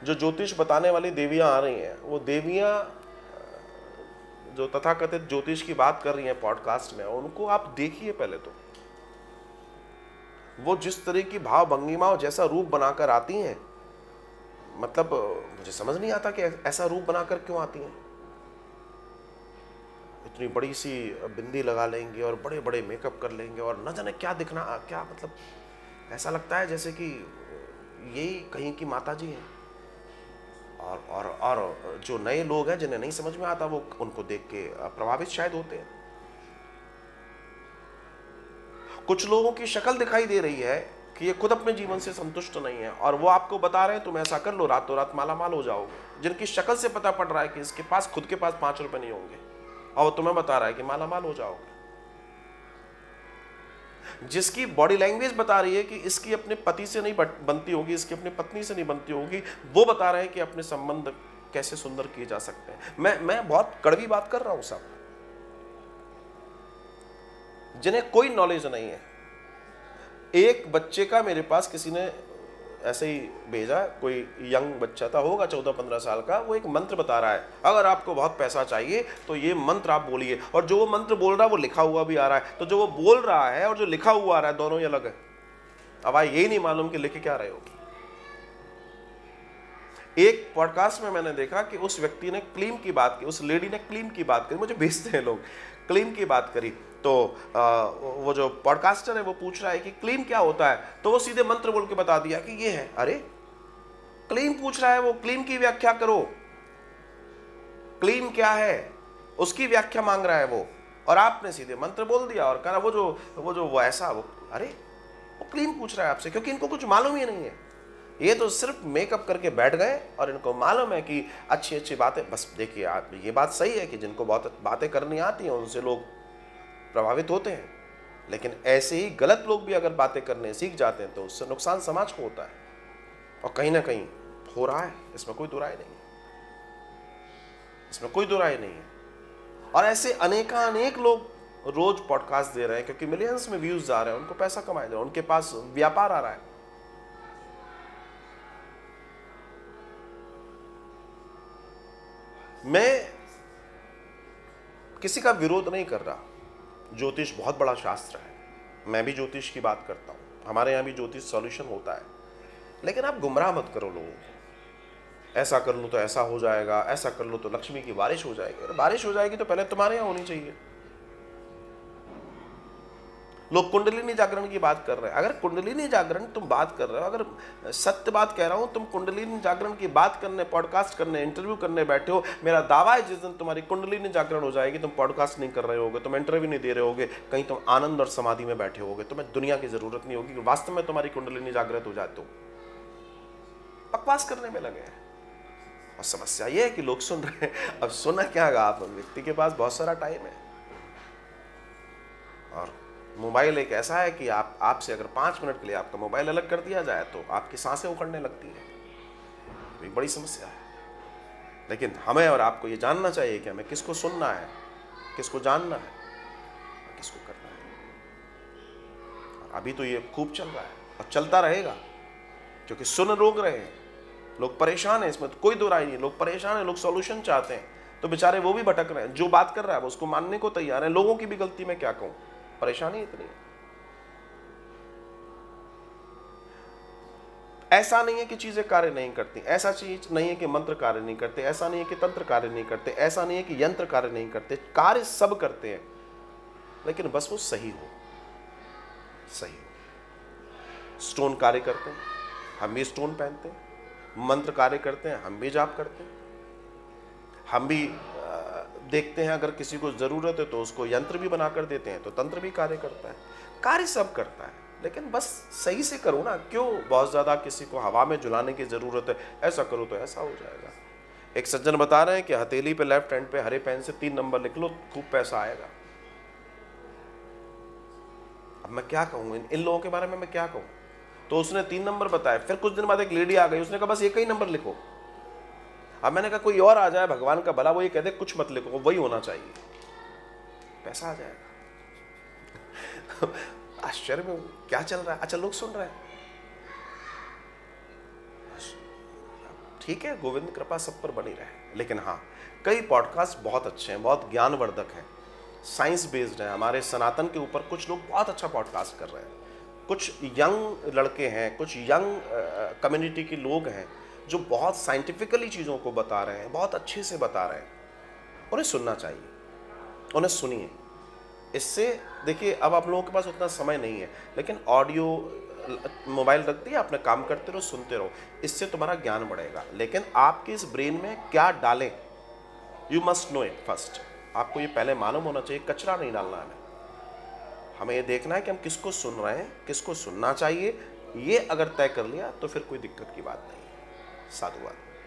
जो ज्योतिष बताने वाली देवियां आ रही हैं, वो देवियां जो तथाकथित ज्योतिष की बात कर रही हैं पॉडकास्ट में, उनको आप देखिए पहले तो। वो जिस तरह की भाव भंगिमा और जैसा रूप बनाकर आती हैं, मतलब मुझे समझ नहीं आता कि ऐसा रूप बनाकर क्यों आती हैं। इतनी बड़ी सी बिंदी लगा लेंगे और बड़े बड़े मेकअप कर लेंगे और न जाने क्या दिखना, क्या मतलब, ऐसा लगता है जैसे कि यही कहीं की माता जी हैं। और जो नए लोग हैं जिन्हें नहीं समझ में आता, वो उनको देख के प्रभावित शायद होते हैं। कुछ लोगों की शक्ल दिखाई दे रही है कि ये खुद अपने जीवन से संतुष्ट नहीं है, और वो आपको बता रहे हैं तुम ऐसा कर लो, रातों रात माला माल हो जाओगे। जिनकी शक्ल से पता पड़ रहा है कि इसके पास, खुद के पास 5 रुपए नहीं होंगे, और वो तुम्हें बता रहा है कि माला माल हो जाओगे। जिसकी बॉडी लैंग्वेज बता रही है कि इसकी अपने पति से नहीं बनती होगी, इसकी अपनी पत्नी से नहीं बनती होगी, वो बता रहे हैं कि अपने संबंध कैसे सुंदर किए जा सकते हैं। मैं बहुत कड़वी बात कर रहा हूं साहब, जिन्हें कोई नॉलेज नहीं है। एक बच्चे का मेरे पास किसी ने ऐसे ही भेजा, कोई यंग बच्चा था, होगा 14-15 साल का, वो एक मंत्र बता रहा है, अगर आपको बहुत पैसा चाहिए तो ये मंत्र आप बोलिए। और जो वो मंत्र बोल रहा है वो लिखा हुआ भी आ रहा है, तो जो वो बोल रहा है और जो लिखा हुआ आ रहा है, दोनों ही अलग है। अब आई यही नहीं मालूम कि लिख क्या रहे हो। एक पॉडकास्ट में मैंने देखा कि उस व्यक्ति ने क्लीम की बात की, उस लेडी ने क्लीम की बात करी, मुझे भेजते हैं लोग, क्लीम की बात करी। तो वो जो पॉडकास्टर है वो पूछ रहा है कि क्लीम क्या होता है, तो वो सीधे मंत्र बोल के बता दिया कि ये है। अरे क्लीम पूछ रहा है वो, क्लीम की व्याख्या करो, क्लीम क्या है उसकी व्याख्या मांग रहा है वो, और आपने सीधे मंत्र बोल दिया और कहा वो ऐसा, वो अरे वो क्लीम पूछ रहा है आपसे, क्योंकि इनको कुछ मालूम ही नहीं है। ये तो सिर्फ मेकअप करके बैठ गए और इनको मालूम है कि अच्छी अच्छी बातें, बस देखिए आप, ये बात सही है कि जिनको बहुत बातें करनी आती हैं उनसे लोग प्रभावित होते हैं, लेकिन ऐसे ही गलत लोग भी अगर बातें करने सीख जाते हैं तो उससे नुकसान समाज को होता है, और कहीं ना कहीं हो रहा है, इसमें कोई दुराई नहीं है, इसमें कोई दुराई नहीं है। और ऐसे अनेक लोग रोज पॉडकास्ट दे रहे हैं क्योंकि मिलियंस में व्यूज आ रहे हैं, उनको पैसा कमाए जा रहे हैं, उनके पास व्यापार आ रहा है। मैं किसी का विरोध नहीं कर रहा, ज्योतिष बहुत बड़ा शास्त्र है, मैं भी ज्योतिष की बात करता हूँ, हमारे यहाँ भी ज्योतिष सॉल्यूशन होता है, लेकिन आप गुमराह मत करो लोगों को। ऐसा कर लो तो ऐसा हो जाएगा, ऐसा कर लो तो लक्ष्मी की बारिश हो जाएगी। अरे बारिश हो जाएगी तो पहले तुम्हारे यहाँ होनी चाहिए। लोग कुंडलिनी जागरण की बात कर रहे हैं, अगर कुंडलिनी जागरण तुम बात कर रहे हो, अगर सत्य बात कह रहा हूं, तुम कुंडलिनी जागरण की बात करने, पॉडकास्ट करने, इंटरव्यू करने बैठे हो, मेरा दावा है जिस दिन तुम्हारी कुंडलिनी जागरण हो जाएगी, तुम पॉडकास्ट नहीं कर रहे होगे, तुम इंटरव्यू नहीं दे रहे होगे, कहीं तुम आनंद और समाधि में बैठे होगे, तुम्हें दुनिया की जरूरत नहीं होगी, वास्तव में तुम्हारी कुंडलिनी जागृत हो जाते हो, बकवास करने में लगे हैं। और समस्या यह है कि लोग सुन रहे हैं। अब सुना क्या होगा, आप व्यक्ति के पास बहुत सारा टाइम है, और मोबाइल एक ऐसा है कि आपसे अगर 5 मिनट के लिए आपका मोबाइल अलग कर दिया जाए तो आपकी सांसें उखड़ने लगती है। एक बड़ी समस्या है। लेकिन हमें और आपको ये जानना चाहिए कि हमें किसको सुनना है, किसको जानना है, किसको करना है। और अभी तो ये खूब चल रहा है और चलता रहेगा, क्योंकि सुन रोक रहे हैं, लोग परेशान हैं, इसमें तो कोई दो राय नहीं, लोग परेशान हैं, लोग सॉल्यूशन चाहते हैं, तो बेचारे वो भी भटक रहे हैं। जो बात कर रहा है वो उसको मानने को तैयार है, लोगों की भी गलती मैं क्या कहूं, परेशानी इतनी है। ऐसा नहीं है कि चीजें कार्य नहीं करती, ऐसा चीज नहीं है कि मंत्र कार्य नहीं करते, ऐसा नहीं है कि तंत्र कार्य नहीं करते, ऐसा नहीं है कि यंत्र कार्य नहीं करते, कार्य सब करते हैं, लेकिन बस वो सही हो, सही हो। स्टोन कार्य करते हैं, हम भी स्टोन पहनते हैं, मंत्र कार्य करते हैं, हम भी जाप करते हैं, हम भी देखते हैं अगर किसी को जरूरत है तो उसको यंत्र भी बनाकर देते हैं, तो तंत्र भी कार्य करता है, कार्य सब करता है, लेकिन बस सही से करो ना। क्यों बहुत ज्यादा किसी को हवा में झुलाने की जरूरत है, ऐसा करो तो ऐसा हो जाएगा। एक सज्जन बता रहे हैं कि हथेली पे लेफ्ट हैंड पे हरे पेन से 3 नंबर लिख लो, खूब पैसा आएगा। अब मैं क्या कहूँ इन लोगों के बारे में, मैं क्या कहूँ। तो उसने 3 नंबर बताए, फिर कुछ दिन बाद एक लेडी आ गई, उसने कहा बस एक ही नंबर लिखो। अब मैंने कहा कोई और आ जाए, भगवान का भला, वो ये कहते कुछ मत लिखो, वही होना चाहिए, पैसा आ जाएगा। आश्चर्य में क्या चल रहा है। अच्छा लोग सुन रहे हैं, ठीक है, गोविंद कृपा सब पर बनी रहे। लेकिन हाँ, कई पॉडकास्ट बहुत अच्छे हैं, बहुत ज्ञानवर्धक हैं, साइंस बेस्ड है। हमारे सनातन के ऊपर कुछ लोग बहुत अच्छा पॉडकास्ट कर रहे हैं, कुछ यंग लड़के हैं, कुछ यंग कम्युनिटी के लोग हैं जो बहुत साइंटिफिकली चीज़ों को बता रहे हैं, बहुत अच्छे से बता रहे हैं। उन्हें सुनना चाहिए, उन्हें सुनिए। इससे देखिए, अब आप लोगों के पास उतना समय नहीं है, लेकिन ऑडियो मोबाइल रख दिया, अपने काम करते रहो, सुनते रहो, इससे तुम्हारा ज्ञान बढ़ेगा। लेकिन आपके इस ब्रेन में क्या डालें, you must know it first. आपको ये पहले मालूम होना चाहिए, कचरा नहीं डालना है। हमें ये देखना है कि हम किसको सुन रहे हैं, किसको सुनना चाहिए। ये अगर तय कर लिया तो फिर कोई दिक्कत की बात नहीं है। साधुवाद।